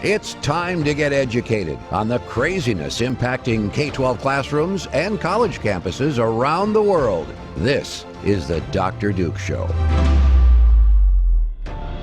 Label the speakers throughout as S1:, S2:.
S1: It's time to get educated on the craziness impacting K-12 classrooms and college campuses around the world. This is the Dr. Duke Show.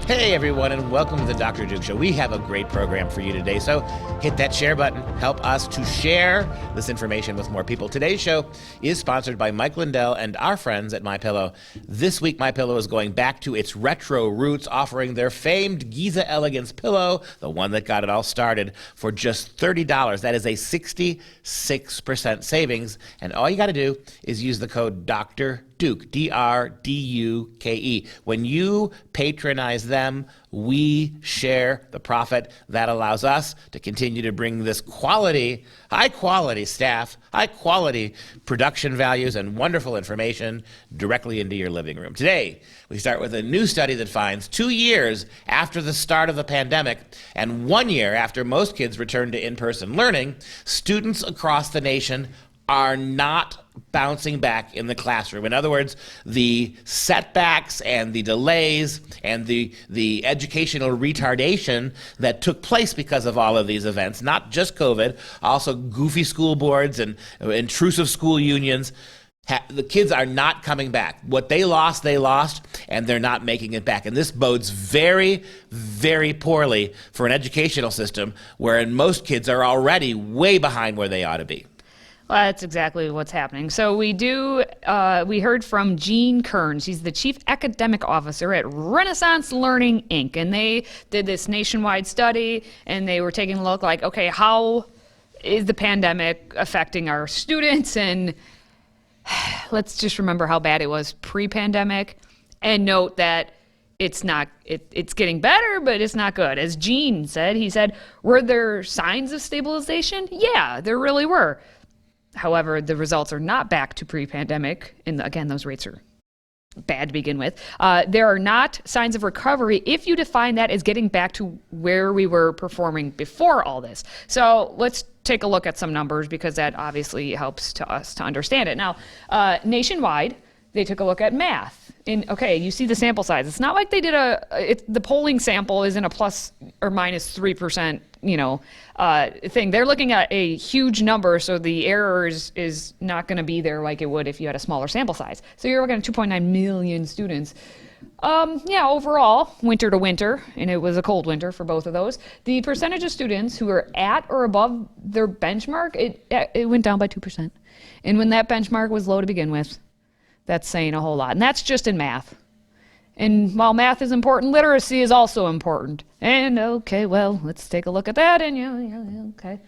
S2: Hey everyone, and welcome to the Dr. Duke Show. We have a great program for you today, so hit that share button. Help us to share this information with more people. Today's show is sponsored by Mike Lindell and our friends at MyPillow. This week, MyPillow is going back to its retro roots, offering their famed Giza Elegance pillow, the one that got it all started, for just $30. That is a 66% savings, and all you got to do is use the code Dr. Duke, D-R-D-U-K-E. When you patronize them, we share the profit. That allows us to continue to bring this quality, high-quality staff, high-quality production values, and wonderful information directly into your living room. Today, we start with a new study that finds 2 years after the start of the pandemic and 1 year after most kids returned to in-person learning, students across the nation are not bouncing back in the classroom. In other words, the setbacks and the delays and the educational retardation that took place because of all of these events, not just COVID, also goofy school boards and intrusive school unions, the kids are not coming back. What they lost, and they're not making it back. And this bodes very, very poorly for an educational system wherein most kids are already way behind where they ought to be.
S3: Well, that's exactly what's happening. So we heard from Jean Kearns. She's the Chief Academic Officer at Renaissance Learning, Inc. And they did this nationwide study, and they were taking a look like, okay, how is the pandemic affecting our students? And let's just remember how bad it was pre-pandemic, and note that it's getting better, but it's not good. As Jean said, he said, were there signs of stabilization? Yeah, there really were. However, the results are not back to pre-pandemic, and again, those rates are bad to begin with. There are not signs of recovery if you define that as getting back to where we were performing before all this. So let's take a look at some numbers, because that obviously helps to us to understand it. Now, nationwide, they took a look at math. Okay, you see the sample size. It's not like they did the polling sample isn't a plus or minus 3%, thing. They're looking at a huge number, so the error is not going to be there like it would if you had a smaller sample size. So you're looking at 2.9 million students. Overall, winter to winter, and it was a cold winter for both of those, the percentage of students who are at or above their benchmark, it went down by 2%. And when that benchmark was low to begin with, that's saying a whole lot. And that's just in math. And while math is important, literacy is also important. And okay, well, let's take a look at that. And okay.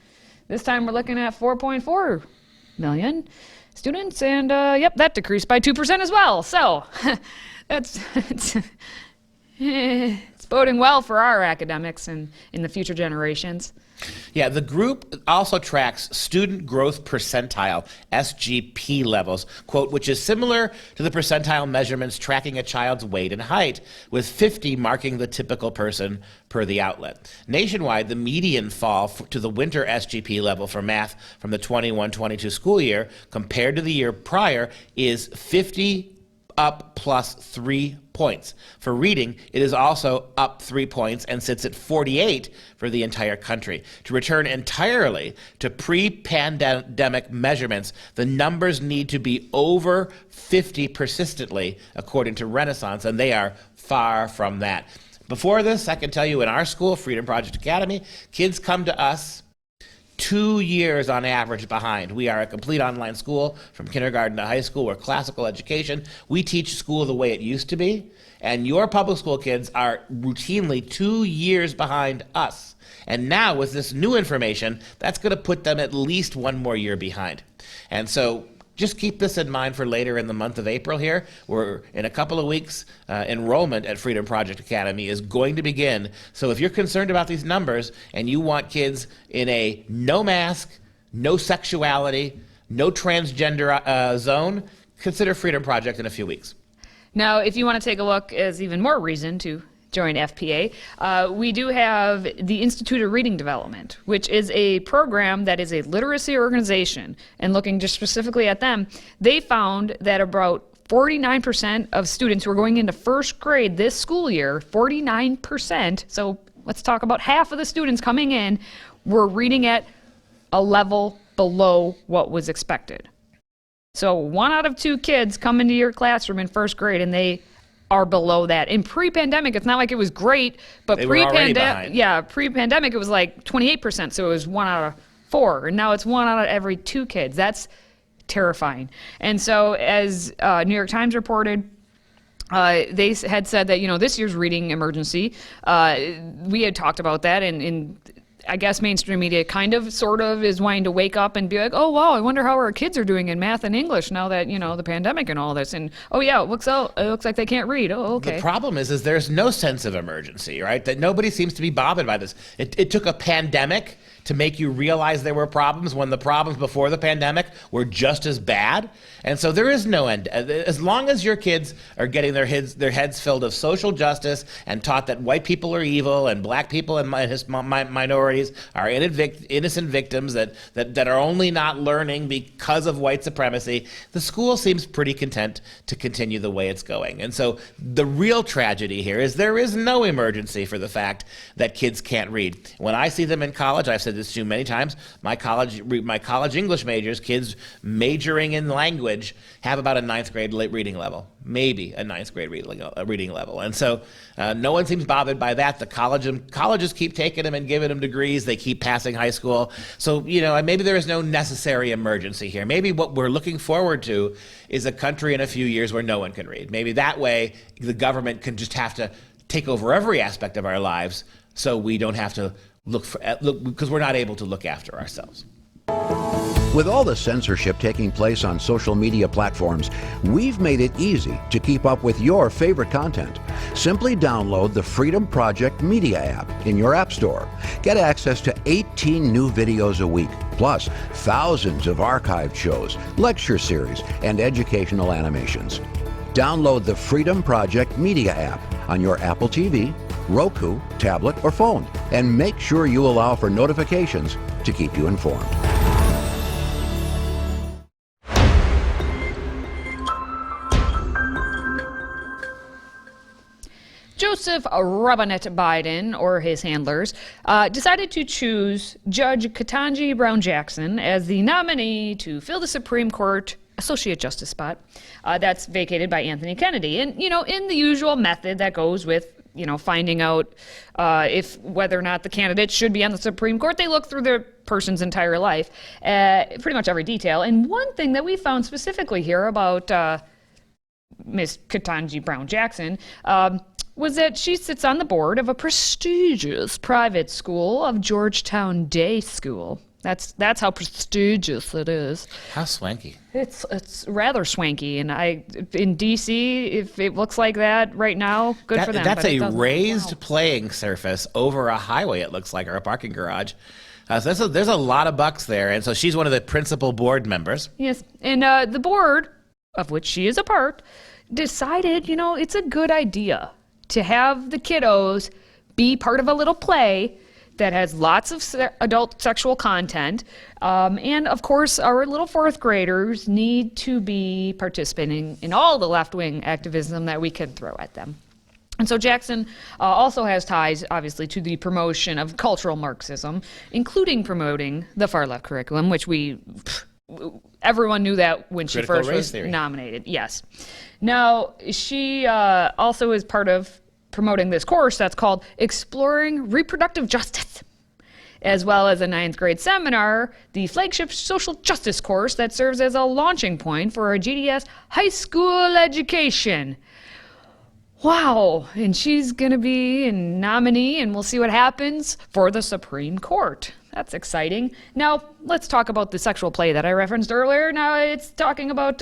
S3: This time we're looking at 4.4 million students. And that decreased by 2% as well. So it's boding well for our academics and in the future generations.
S2: Yeah, the group also tracks student growth percentile, SGP levels, quote, which is similar to the percentile measurements tracking a child's weight and height, with 50 marking the typical person per the outlet. Nationwide, the median fall to the winter SGP level for math from the 21-22 school year compared to the year prior is 50 up plus 3 points. For reading, it is also up 3 points and sits at 48 for the entire country. To return entirely to pre-pandemic measurements, the numbers need to be over 50 persistently, according to Renaissance, and they are far from that. Before this, I can tell you in our school, Freedom Project Academy, kids come to us 2 years on average behind. We are a complete online school from kindergarten to high school. We're classical education. We teach school the way it used to be, and your public school kids are routinely 2 years behind us. And now with this new information, that's going to put them at least 1 more year behind. And so just keep this in mind for later in the month of April here. We're in a couple of weeks, enrollment at Freedom Project Academy is going to begin. So if you're concerned about these numbers and you want kids in a no mask, no sexuality, no transgender zone, consider Freedom Project in a few weeks.
S3: Now, if you want to take a look as even more reason to join FPA, we do have the Institute of Reading Development, which is a program that is a literacy organization. And looking just specifically at them, they found that about 49% of students who are going into first grade this school year, 49%, so let's talk about half of the students coming in were reading at a level below what was expected. So 1 out of 2 kids come into your classroom in first grade and they are below that. In pre-pandemic, it's not like it was great, but pre-pandemic it was like 28%, so it was 1 out of 4, and now it's 1 out of every 2 kids. That's terrifying. And so as New York Times reported, they had said that, this year's reading emergency, we had talked about that, and I guess mainstream media sort of is wanting to wake up and be like, oh, wow, I wonder how our kids are doing in math and English now that, the pandemic and all this. And, oh, yeah, it looks like they can't read. Oh, okay.
S2: The problem is there's no sense of emergency, right? That nobody seems to be bothered by this. It took a pandemic to make you realize there were problems when the problems before the pandemic were just as bad. And so there is no end. As long as your kids are getting their heads filled of social justice and taught that white people are evil and black people and minorities are innocent victims that are only not learning because of white supremacy, the school seems pretty content to continue the way it's going. And so the real tragedy here is there is no emergency for the fact that kids can't read. When I see them in college, I've said this to you many times, my college English majors, kids majoring in language, have about a 9th grade reading level, maybe a 9th grade reading level. And so no one seems bothered by that. The colleges keep taking them and giving them degrees. They keep passing high school. So, maybe there is no necessary emergency here. Maybe what we're looking forward to is a country in a few years where no one can read. Maybe that way the government can just have to take over every aspect of our lives so we don't have to look because we're not able to look after ourselves.
S1: With all the censorship taking place on social media platforms, we've made it easy to keep up with your favorite content. Simply download the Freedom Project Media app in your app store. Get access to 18 new videos a week, plus thousands of archived shows, lecture series, and educational animations. Download the Freedom Project Media app on your Apple TV, Roku, tablet, or phone, and make sure you allow for notifications to keep you informed.
S3: Joseph Robinette Biden, or his handlers, decided to choose Judge Ketanji Brown Jackson as the nominee to fill the Supreme Court Associate Justice spot that's vacated by Anthony Kennedy. And, in the usual method that goes with, finding out whether or not the candidate should be on the Supreme Court, they look through the person's entire life, pretty much every detail. And one thing that we found specifically here about Ms. Ketanji Brown Jackson was that she sits on the board of a prestigious private school of Georgetown Day School. That's how prestigious it is.
S2: How swanky.
S3: It's rather swanky, and in DC, if it looks like that right now, good for them.
S2: That's a raised playing surface over a highway, it looks like, or a parking garage. So there's a lot of bucks there, and so she's one of the principal board members.
S3: Yes, and the board, of which she is a part, decided, it's a good idea to have the kiddos be part of a little play that has lots of adult sexual content. And of course, our little 4th graders need to be participating in all the left-wing activism that we can throw at them. And so Jackson also has ties, obviously, to the promotion of cultural Marxism, including promoting the far-left curriculum, which everyone knew that when she first was nominated. Yes. Now, she also is part of promoting this course that's called Exploring Reproductive Justice, as well as a 9th grade seminar, the flagship social justice course that serves as a launching point for a GDS high school education. Wow, and she's going to be a nominee, and we'll see what happens for the Supreme Court. That's exciting. Now, let's talk about the sexual play that I referenced earlier. Now, it's talking about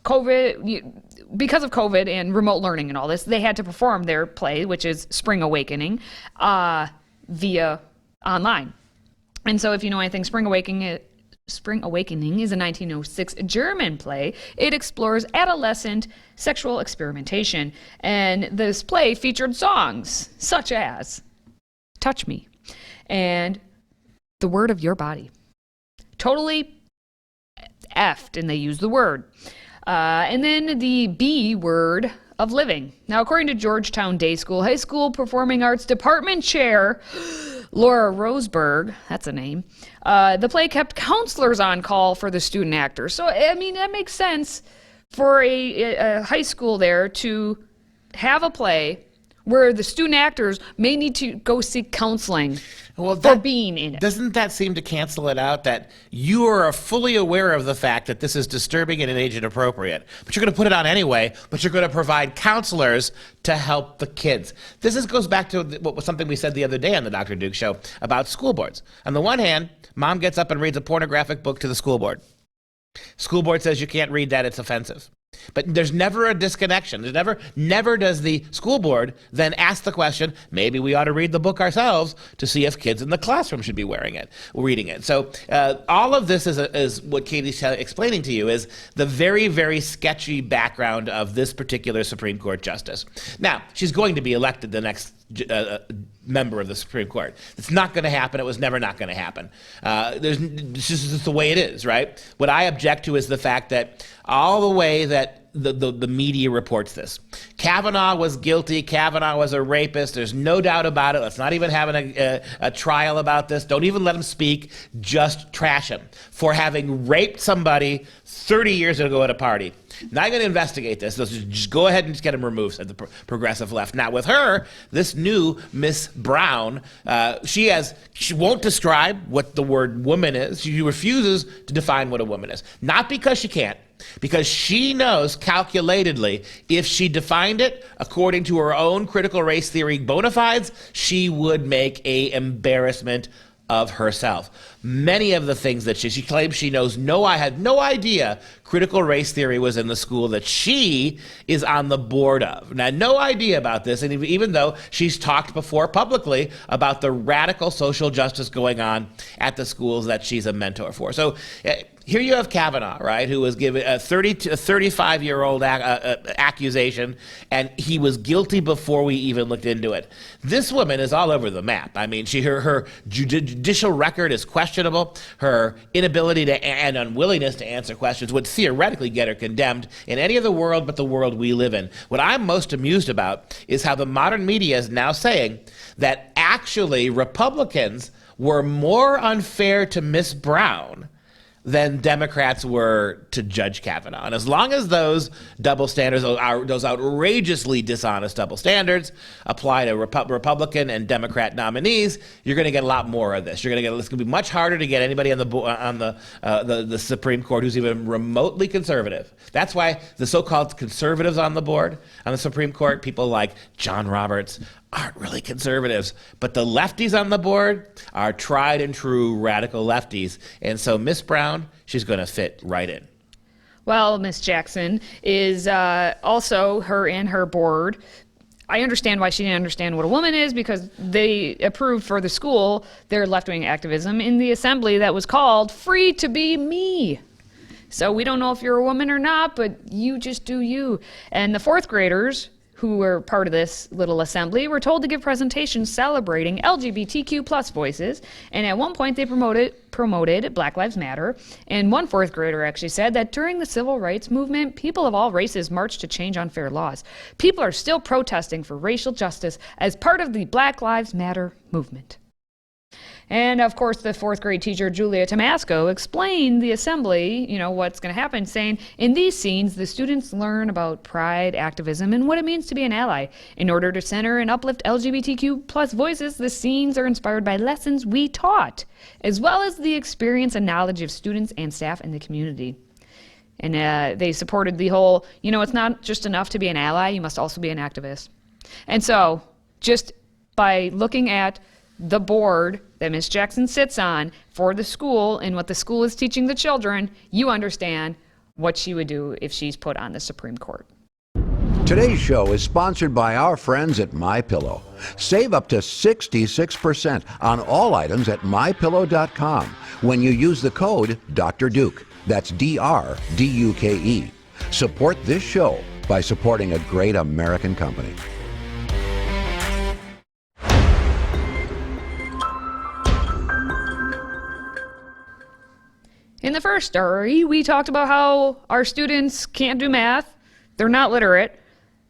S3: COVID. Because of COVID and remote learning and all this, they had to perform their play, which is Spring Awakening, via online. And so if you know anything, Spring Awakening is a 1906 German play. It explores adolescent sexual experimentation. And this play featured songs such as Touch Me and The Word of Your Body. Totally effed, and they use the word. And then the B word of living. Now, according to Georgetown Day School High School Performing Arts Department Chair Laura Roseberg, that's a name, the play kept counselors on call for the student actors. So, I mean, that makes sense for a high school there to have a play where the student actors may need to go seek counseling for being in it.
S2: Doesn't that seem to cancel it out, that you are fully aware of the fact that this is disturbing and age inappropriate, but you're going to put it on anyway, but you're going to provide counselors to help the kids? This goes back to something we said the other day on the Dr. Duke show about school boards. On the one hand, mom gets up and reads a pornographic book to the school board. School board says you can't read that, it's offensive. But there's never a disconnection. There's never does the school board then ask the question, maybe we ought to read the book ourselves to see if kids in the classroom should be reading it. So all of this is what Katie's explaining to you, is the very, very sketchy background of this particular Supreme Court justice. Now, she's going to be elected the next member of the Supreme Court. It's not going to happen. It was never not going to happen. This is just the way it is, right? What I object to is the fact that all the way that the media reports this. Kavanaugh was guilty. Kavanaugh was a rapist. There's no doubt about it. Let's not even have a trial about this. Don't even let him speak. Just trash him for having raped somebody 30 years ago at a party. Not going to investigate this. Let's just go ahead and just get him removed, said the progressive left. Now with her, this new Miss Brown, she won't describe what the word woman is. She refuses to define what a woman is. Not because she can't, because she knows calculatedly if she defined it according to her own critical race theory bona fides, she would make an embarrassment of herself. Many of the things that she claims she knows, I had no idea critical race theory was in the school that she is on the board of. Now, no idea about this, and even though she's talked before publicly about the radical social justice going on at the schools that she's a mentor for. So here you have Kavanaugh, right, who was given a 35-year-old accusation, and he was guilty before we even looked into it. This woman is all over the map. I mean, her judicial record is questionable. Her inability and unwillingness to answer questions would theoretically get her condemned in any other world but the world we live in. What I'm most amused about is how the modern media is now saying that actually Republicans were more unfair to Miss Brown than Democrats were to Judge Kavanaugh. And as long as those double standards, those outrageously dishonest double standards apply to Republican and Democrat nominees, you're going to get a lot more of this. It's going to be much harder to get anybody on the Supreme Court who's even remotely conservative. That's why the so-called conservatives on the board, on the Supreme Court, people like John Roberts, aren't really conservatives, but the lefties on the board are tried and true radical lefties. And so Miss Brown, she's going to fit right in.
S3: Well, Miss Jackson is also her and her board. I understand why she didn't understand what a woman is, because they approved for the school their left-wing activism in the assembly that was called Free to Be Me. So we don't know if you're a woman or not, but you just do you. And the fourth graders who were part of this little assembly were told to give presentations celebrating LGBTQ plus voices, and at one point they promoted Black Lives Matter, and one fourth grader actually said that during the civil rights movement, people of all races marched to change unfair laws. People are still protesting for racial justice as part of the Black Lives Matter movement. And of course, the fourth grade teacher, Julia Tomasco, explained the assembly, what's going to happen, saying, in these scenes, the students learn about pride, activism, and what it means to be an ally. In order to center and uplift LGBTQ plus voices, the scenes are inspired by lessons we taught, as well as the experience and knowledge of students and staff in the community. And they supported the whole, it's not just enough to be an ally, you must also be an activist. And so, just by looking at the board that Ms. Jackson sits on for the school and what the school is teaching the children, you understand what she would do if she's put on the Supreme Court.
S1: Today's show is sponsored by our friends at MyPillow. Save up to 66% on all items at MyPillow.com when you use the code Dr. Duke. That's DRDUKE. Support this show by supporting a great American company.
S3: In the first story, we talked about how our students can't do math, they're not literate,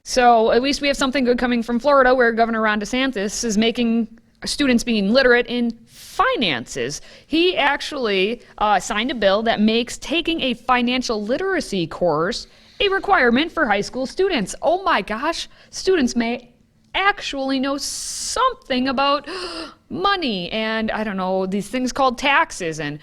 S3: So at least we have something good coming from Florida, where Governor Ron DeSantis is making students being literate in finances. He actually signed a bill that makes taking a financial literacy course a requirement for high school students. Oh my gosh, students may actually know something about money and, I don't know, these things called taxes. And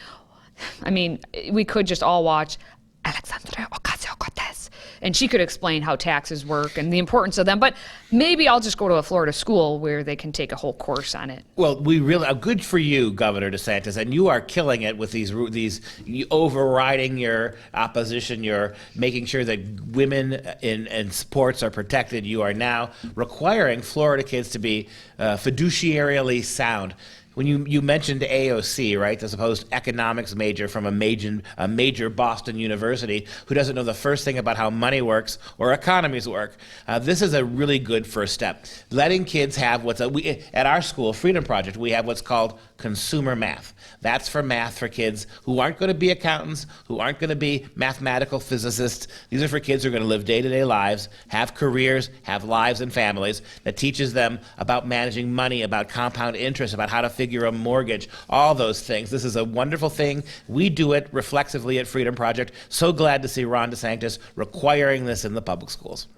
S3: I mean, we could just all watch Alexandria Ocasio-Cortez, and she could explain how taxes work and the importance of them. But maybe I'll just go to a Florida school where they can take a whole course on it.
S2: Well, we really good for you, Governor DeSantis, and you are killing it with these you overriding your opposition. You're making sure that women in sports are protected. You are now requiring Florida kids to be fiduciarily sound. When you mentioned AOC, right, the supposed economics major from a major Boston university who doesn't know the first thing about how money works or economies work, this is a really good first step. Letting kids have at our school, Freedom Project, we have what's called consumer math. That's for math for kids who aren't going to be accountants, who aren't going to be mathematical physicists. These are for kids who are going to live day-to-day lives, have careers, have lives and families, that teaches them about managing money, about compound interest, about how to figure a mortgage, all those things. This is a wonderful thing. We do it reflexively at Freedom Project. So glad to see Ron DeSantis requiring this in the public schools.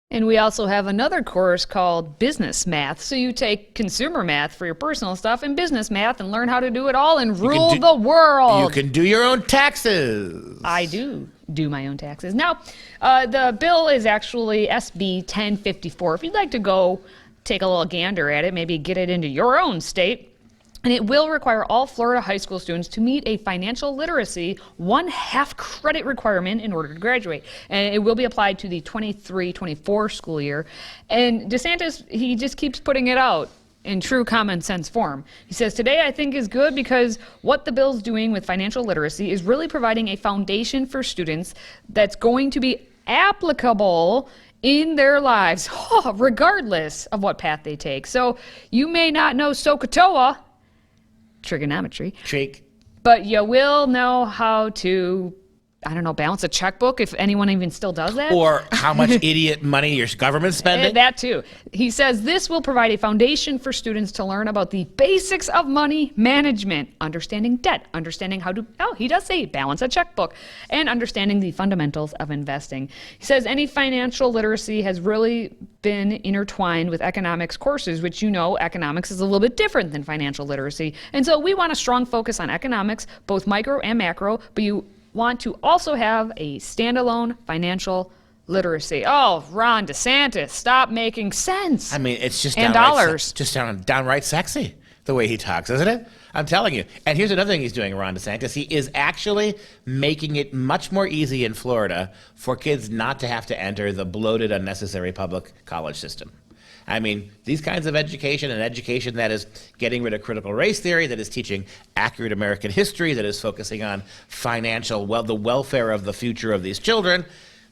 S3: And we also have another course called business math. So you take consumer math for your personal stuff and business math and learn how to do it all and rule the world.
S2: You can do your own taxes.
S3: I do my own taxes. Now, the bill is actually SB 1054. If you'd like to go take a little gander at it, maybe get it into your own state. And it will require all Florida high school students to meet a financial literacy 1/2 credit requirement in order to graduate. And it will be applied to the 23-24 school year. And DeSantis, he just keeps putting it out in true common sense form. He says, today I think is good because what the bill's doing with financial literacy is really providing a foundation for students that's going to be applicable in their lives, regardless of what path they take. So you may not know SOHCAHTOA, trigonometry, but you will know how to, I don't know, balance a checkbook, if anyone even still does that.
S2: Or how much idiot money your government's spending.
S3: That too. He says this will provide a foundation for students to learn about the basics of money management, understanding debt, understanding how to, he does say balance a checkbook, and understanding the fundamentals of investing. He says any financial literacy has really been intertwined with economics courses, which economics is a little bit different than financial literacy. And so we want a strong focus on economics, both micro and macro, but you want to also have a standalone financial literacy. Oh, Ron DeSantis, stop making sense.
S2: I mean, it's just downright sexy the way he talks, isn't it? I'm telling you. And here's another thing he's doing, Ron DeSantis. He is actually making it much more easy in Florida for kids not to have to enter the bloated, unnecessary public college system. I mean, these kinds of education, and education that is getting rid of critical race theory, that is teaching accurate American history, that is focusing on the welfare of the future of these children,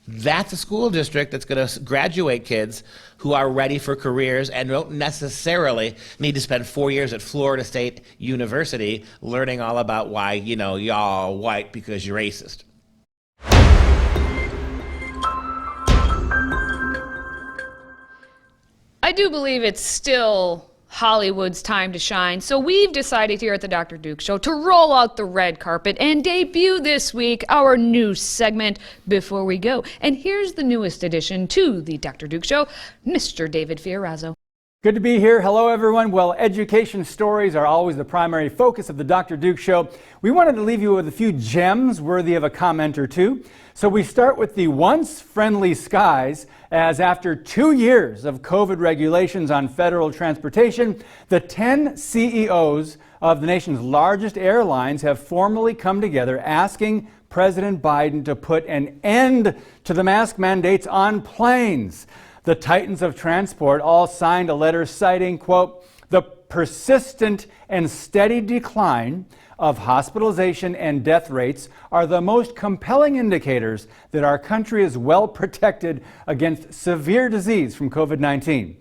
S2: that's a school district that's going to graduate kids who are ready for careers and don't necessarily need to spend 4 years at Florida State University learning all about why, y'all white because you're racist.
S3: I do believe it's still Hollywood's time to shine, so we've decided here at the Dr. Duke Show to roll out the red carpet and debut this week our new segment, Before We Go. And here's the newest addition to the Dr. Duke Show, Mr. David Fiorazo.
S4: Good to be here. Hello, everyone. Well, education stories are always the primary focus of the Dr. Duke Show. We wanted to leave you with a few gems worthy of a comment or two. So we start with the once friendly skies, as after 2 years of COVID regulations on federal transportation, the 10 CEOs of the nation's largest airlines have formally come together asking President Biden to put an end to the mask mandates on planes. The titans of transport all signed a letter citing, quote, the persistent and steady decline of hospitalization and death rates are the most compelling indicators that our country is well protected against severe disease from COVID-19.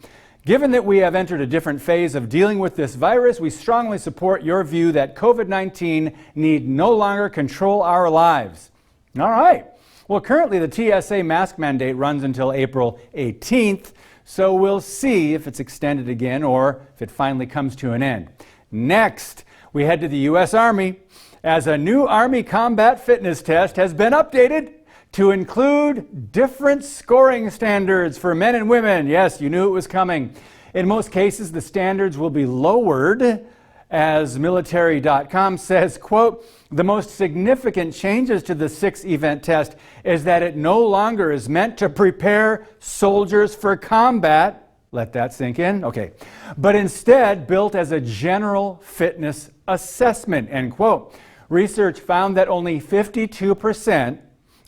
S4: Given that we have entered a different phase of dealing with this virus, we strongly support your view that COVID-19 need no longer control our lives. All right. Well, currently the TSA mask mandate runs until April 18th, so we'll see if it's extended again or if it finally comes to an end. Next, we head to the U.S. Army, as a new Army combat fitness test has been updated to include different scoring standards for men and women. Yes, you knew it was coming. In most cases, the standards will be lowered. As military.com says, quote, the most significant changes to the 6-event test is that it no longer is meant to prepare soldiers for combat. Let that sink in. Okay. But instead built as a general fitness assessment, end quote. Research found that only 52%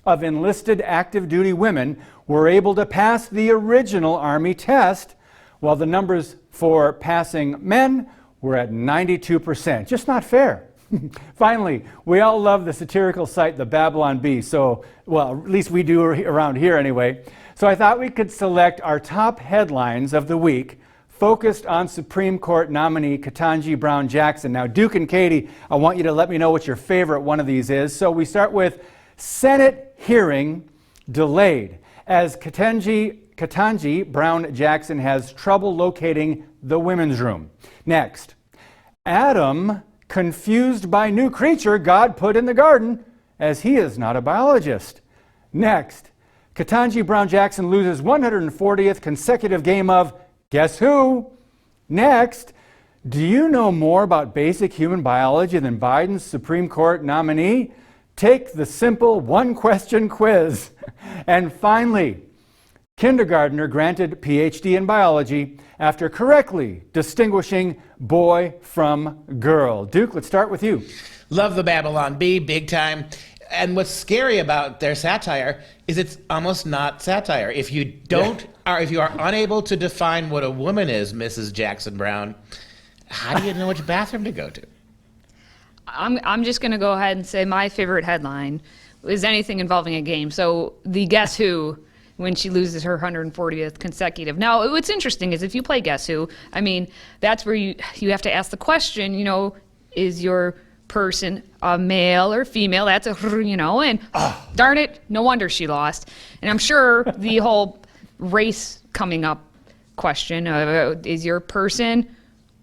S4: of enlisted active duty women were able to pass the original Army test, while the numbers for passing men were at 92%. Just not fair. Finally, we all love the satirical site, the Babylon Bee. So, well, at least we do around here anyway. So I thought we could select our top headlines of the week focused on Supreme Court nominee Ketanji Brown Jackson. Now, Duke and Katie, I want you to let me know what your favorite one of these is. So we start with Senate hearing delayed as Ketanji Brown Jackson has trouble locating the women's room. Next, Adam confused by new creature God put in the garden as he is not a biologist. Next, Ketanji Brown Jackson loses 140th consecutive game of Guess Who? Next, do you know more about basic human biology than Biden's Supreme Court nominee? Take the simple one-question quiz. And finally, kindergartner granted PhD in biology after correctly distinguishing boy from girl. Duke, let's start with you.
S2: Love the Babylon Bee, big time. And what's scary about their satire is it's almost not satire. If you don't, or if you are unable to define what a woman is, Mrs. Jackson Brown, how do you know which bathroom to go to?
S3: I'm just going to go ahead and say my favorite headline is anything involving a game. So the Guess Who, when she loses her 140th consecutive. Now, what's interesting is if you play Guess Who, I mean, that's where you have to ask the question, is your person a male or female? That's and darn it, no wonder she lost. And I'm sure the whole race coming up question, is your person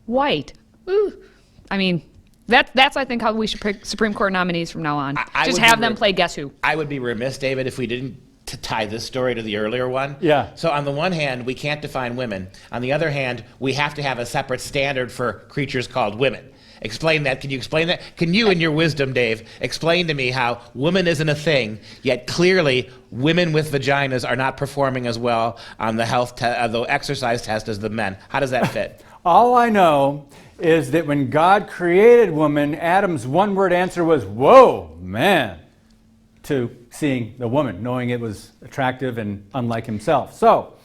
S3: white? Ooh. I mean, that's I think how we should pick Supreme Court nominees from now on. Just have them play Guess Who.
S2: I would be remiss, David, if we didn't to tie this story to the earlier one.
S4: Yeah.
S2: So on the one hand, we can't define women. On the other hand, we have to have a separate standard for creatures called women. Explain that. Can you explain that? Can you, in your wisdom, Dave, explain to me how woman isn't a thing, yet clearly women with vaginas are not performing as well on the the exercise test as the men? How does that fit?
S4: All I know is that when God created woman, Adam's one-word answer was, whoa, man, to seeing the woman, knowing it was attractive and unlike himself.
S2: So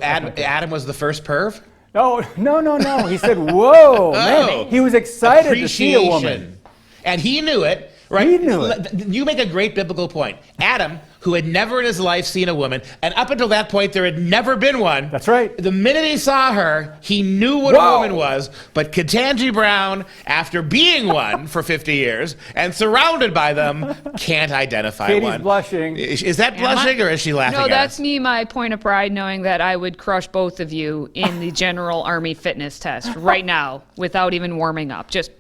S2: Adam was the first perv?
S4: Oh, no. He said, whoa, man. He was excited to see a woman.
S2: And he knew it, right?
S4: He knew it.
S2: You make a great biblical point. Adam, who had never in his life seen a woman, and up until that point there had never been one.
S4: That's right.
S2: The minute he saw her, he knew what a woman was. But Ketanji Brown, after being one for 50 years and surrounded by them, can't identify
S4: Katie's
S2: one.
S4: Blushing.
S2: Is that blushing or is she laughing
S3: No,
S2: at
S3: that's
S2: us?
S3: me, my point of pride, knowing that I would crush both of you in the general Army fitness test right now without even warming up. Just,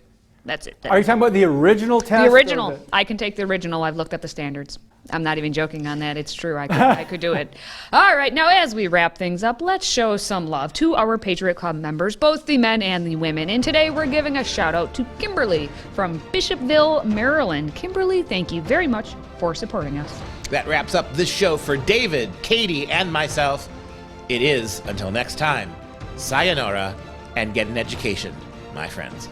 S3: that's it.
S4: Are you talking about the original test?
S3: The original. I can take the original. I've looked at the standards. I'm not even joking on that. It's true. I could do it. All right. Now, as we wrap things up, let's show some love to our Patriot Club members, both the men and the women. And today we're giving a shout out to Kimberly from Bishopville, Maryland. Kimberly, thank you very much for supporting us.
S2: That wraps up this show for David, Katie, and myself. It is, until next time, sayonara and get an education, my friends.